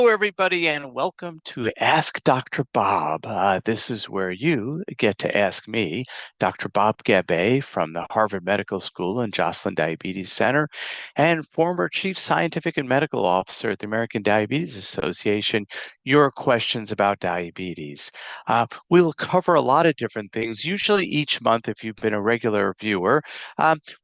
Hello, everybody, and welcome to Ask Dr. Bob. This is where you get to ask me, Dr. Bob Gabbay from the Harvard Medical School and Joslin Diabetes Center, and former Chief Scientific and Medical Officer at the American Diabetes Association, your questions about diabetes. We'll cover a lot of different things. Usually each month, if you've been a regular viewer,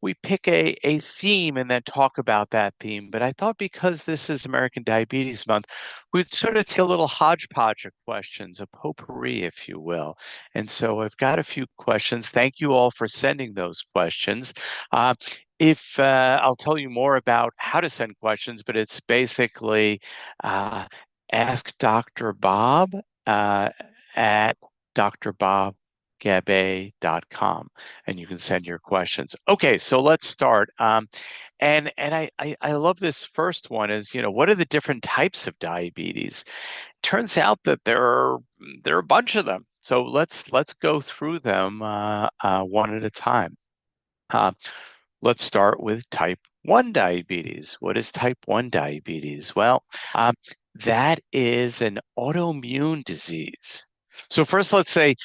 we pick a theme and then talk about that theme. But I thought because this is American Diabetes Month, we'd sort of take a little hodgepodge of questions, a potpourri, if you will. And so I've got a few questions. Thank you all for sending those questions. Uh, if I'll tell you more about how to send questions, but it's basically uh, ask Dr. Bob at drbobgabbay.com, and you can send your questions. Okay, so let's start. And I love this first one is, what are the different types of diabetes? Turns out that there are a bunch of them. So let's go through them one at a time. Uh, let's start with type 1 diabetes. What is type 1 diabetes? Well, that is an autoimmune disease. So first, let's say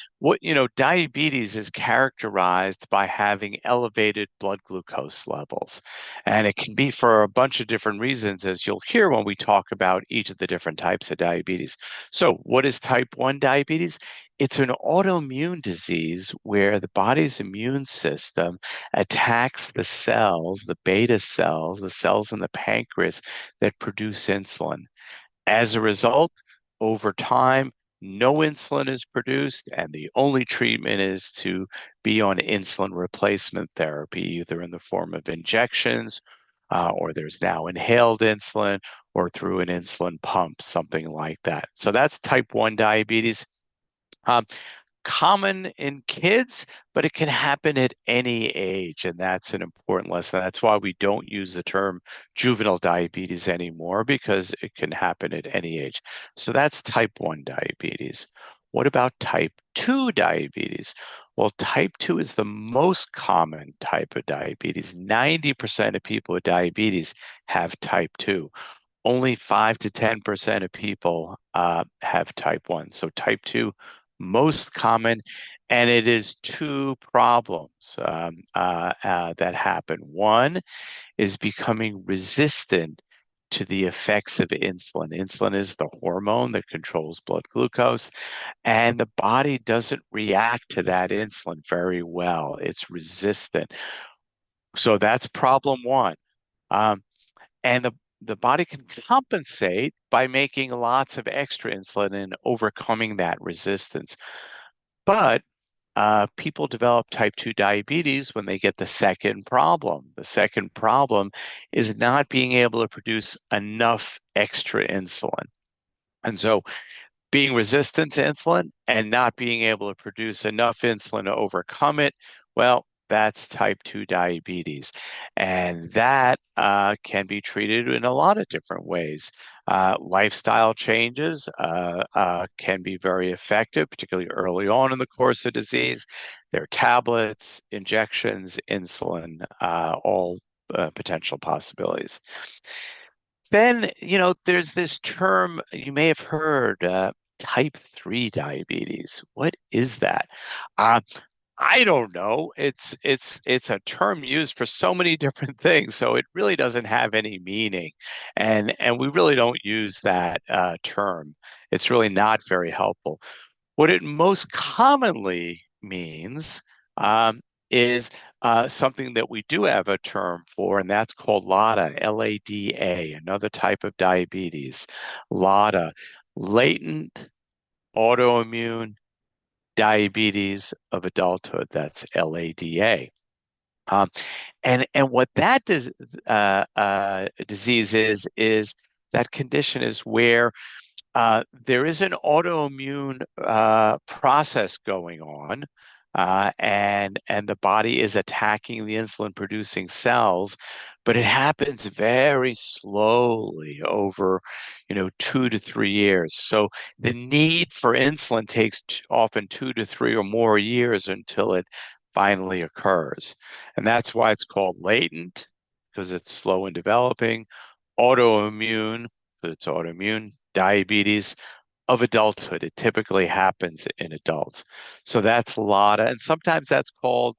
diabetes is characterized by having elevated blood glucose levels. And it can be for a bunch of different reasons, as you'll hear when we talk about each of the different types of diabetes. So what is type 1 diabetes? It's an autoimmune disease where the body's immune system attacks the cells, the beta cells, the cells in the pancreas that produce insulin. As a result, over time, no insulin is produced, and the only treatment is to be on insulin replacement therapy, either in the form of injections, or there's now inhaled insulin, or through an insulin pump, something like that. So that's type 1 diabetes. Um, Common in kids, but it can happen at any age. And that's an important lesson. That's why we don't use the term juvenile diabetes anymore, because it can happen at any age. So that's type 1 diabetes. What about type 2 diabetes? Well, type 2 is the most common type of diabetes. 90% of people with diabetes have type 2. Only 5 to 10% of people have type 1. So type 2, most common, and it is two problems that happen. One is becoming resistant to the effects of insulin. Insulin is the hormone that controls blood glucose, and the body doesn't react to that insulin very well. It's resistant. So that's problem one. Um, and the body can compensate by making lots of extra insulin and overcoming that resistance. But people develop type 2 diabetes when they get the second problem. The second problem is not being able to produce enough extra insulin. And so being resistant to insulin and not being able to produce enough insulin to overcome it, well, that's type 2 diabetes. And that can be treated in a lot of different ways. Lifestyle changes can be very effective, particularly early on in the course of disease. There are tablets, injections, insulin, all potential possibilities. Then, there's this term you may have heard, type 3 diabetes. What is that? Uh, I don't know. It's a term used for so many different things, so it really doesn't have any meaning, and we really don't use that term. It's really not very helpful. What it most commonly means um, is something that we do have a term for, and that's called LADA, LADA, another type of diabetes. LADA, latent autoimmune diabetes of adulthood. That's LADA. Um, and what that disease is that condition is where there is an autoimmune process going on, and the body is attacking the insulin-producing cells, but it happens very slowly over, 2 to 3 years. So the need for insulin takes often 2 to 3 or more years until it finally occurs, and that's why it's called latent, because it's slow in developing, autoimmune, because it's autoimmune, diabetes of adulthood. It typically happens in adults. So that's a lot of, and sometimes that's called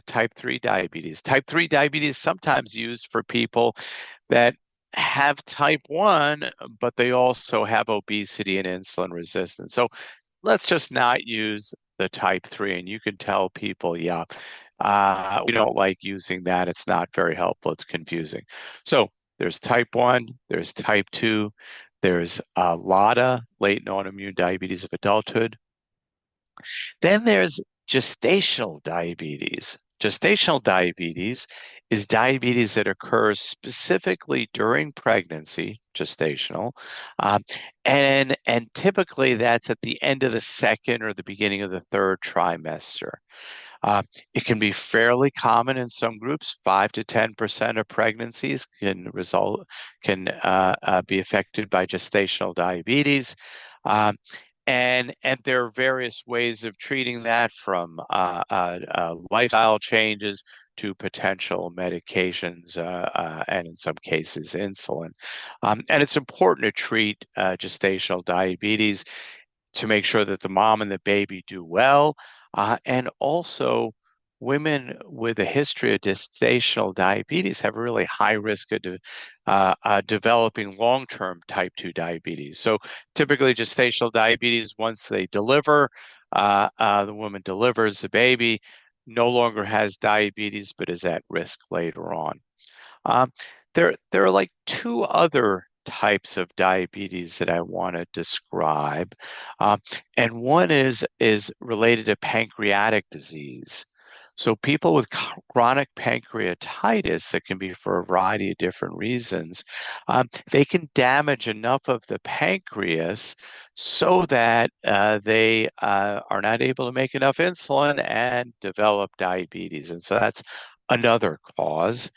type 3 diabetes. Type 3 diabetes sometimes used for people that have type 1, but they also have obesity and insulin resistance. So let's just not use the type 3. And you can tell people, yeah, we don't like using that. It's not very helpful. It's confusing. So there's type 1, there's type 2, there's LADA, latent autoimmune diabetes of adulthood. Then there's gestational diabetes. Gestational diabetes is diabetes that occurs specifically during pregnancy, gestational, um, and typically that's at the end of the second or the beginning of the third trimester. Uh, it can be fairly common in some groups. 5 to 10% of pregnancies can be affected by gestational diabetes. Um, and there are various ways of treating that, from lifestyle changes to potential medications, and in some cases insulin. And it's important to treat gestational diabetes to make sure that the mom and the baby do well. And also, women with a history of gestational diabetes have a really high risk of developing long-term type 2 diabetes. So typically, gestational diabetes, once they deliver, the woman delivers the baby, no longer has diabetes, but is at risk later on. Um, there are like two other types of diabetes that I want to describe, um, and one is related to pancreatic disease. So people with chronic pancreatitis, that can be for a variety of different reasons, they can damage enough of the pancreas so that they are not able to make enough insulin and develop diabetes. And so that's another cause.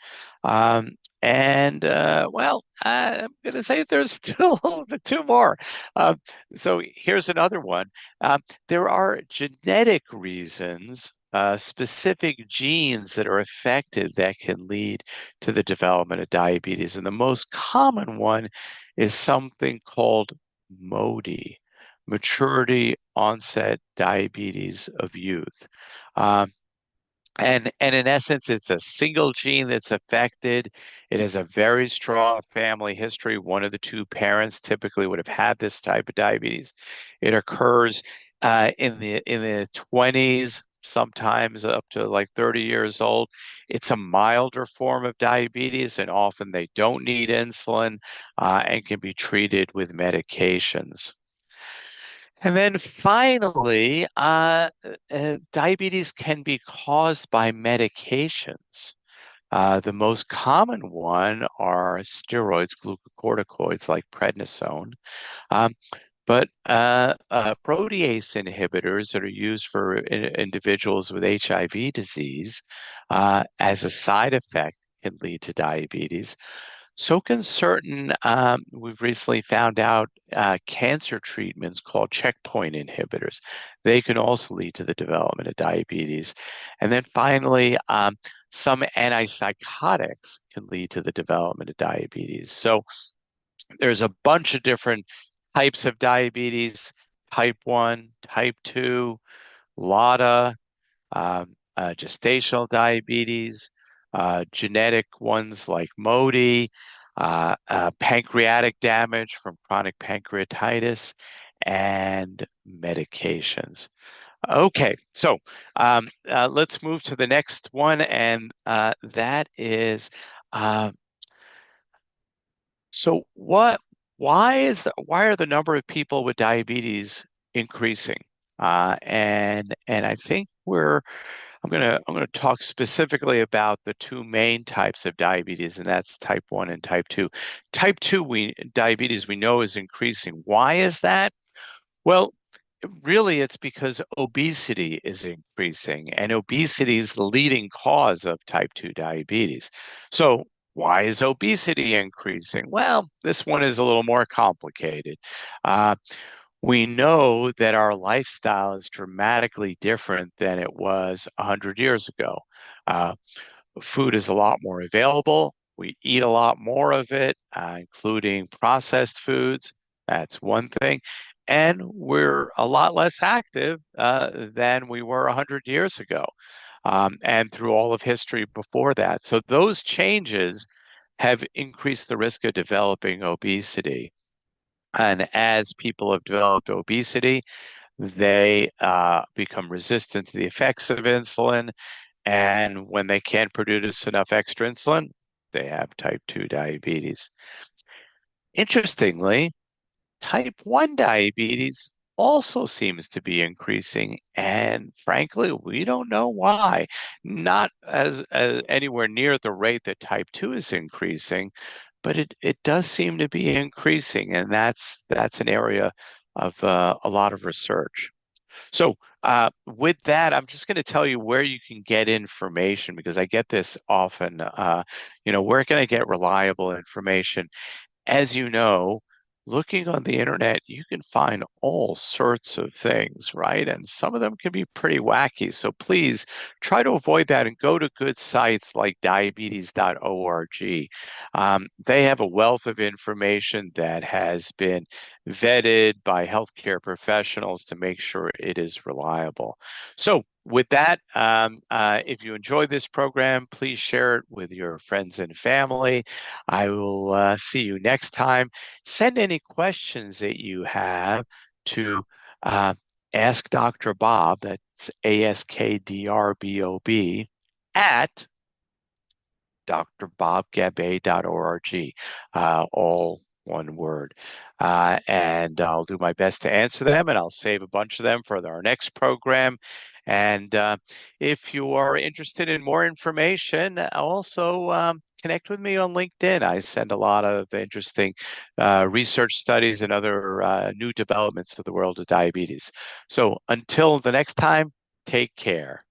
Um, I'm going to say there's still two more. Uh, so here's another one. There are genetic reasons, specific genes that are affected that can lead to the development of diabetes. And the most common one is something called MODY, maturity onset diabetes of youth. Um, and in essence, it's a single gene that's affected. It has a very strong family history. One of the two parents typically would have had this type of diabetes. It occurs in the 20s, sometimes up to like 30 years old. It's a milder form of diabetes, and often they don't need insulin and can be treated with medications. And then finally, diabetes can be caused by medications. The most common one are steroids, glucocorticoids like prednisone, um, but protease inhibitors that are used for individuals with HIV disease as a side effect can lead to diabetes. So can certain, we've recently found out cancer treatments called checkpoint inhibitors. They can also lead to the development of diabetes. And then finally, some antipsychotics can lead to the development of diabetes. So there's a bunch of different types of diabetes: type 1, type 2, LADA, gestational diabetes, genetic ones like MODY, pancreatic damage from chronic pancreatitis, and medications. Okay, so let's move to the next one, and that is uh, so what? Why are the number of people with diabetes increasing? And I think I'm gonna talk specifically about the two main types of diabetes, and that's type 1 and type 2. Type 2 diabetes we know is increasing. Why is that? Well, really it's because obesity is increasing, and obesity is the leading cause of type 2 diabetes. So why is obesity increasing? Well, this one is a little more complicated. Uh, we know that our lifestyle is dramatically different than it was 100 years ago. Uh, Food is a lot more available. We eat a lot more of it, including processed foods. That's one thing. And we're a lot less active than we were 100 years ago, and through all of history before that. So those changes have increased the risk of developing obesity. And as people have developed obesity, they become resistant to the effects of insulin. And when they can't produce enough extra insulin, they have type 2 diabetes. Interestingly, type 1 diabetes also seems to be increasing. And frankly, we don't know why. Not as anywhere near the rate that type 2 is increasing, but it does seem to be increasing. And that's an area of a lot of research. So, with that, I'm just going to tell you where you can get information because I get this often. Where can I get reliable information? As you know, looking on the internet, you can find all sorts of things, right? And some of them can be pretty wacky. So please try to avoid that and go to good sites like diabetes.org. They have a wealth of information that has been vetted by healthcare professionals to make sure it is reliable. So, with that, if you enjoy this program, please share it with your friends and family. I will see you next time. Send any questions that you have to uh, Ask Dr. Bob, that's AskDrBob, at drbobgabe.org, all one word. And I'll do my best to answer them, and I'll save a bunch of them for our next program. And if you are interested in more information, also connect with me on LinkedIn. I send a lot of interesting research studies and other new developments of the world of diabetes. So until the next time, take care.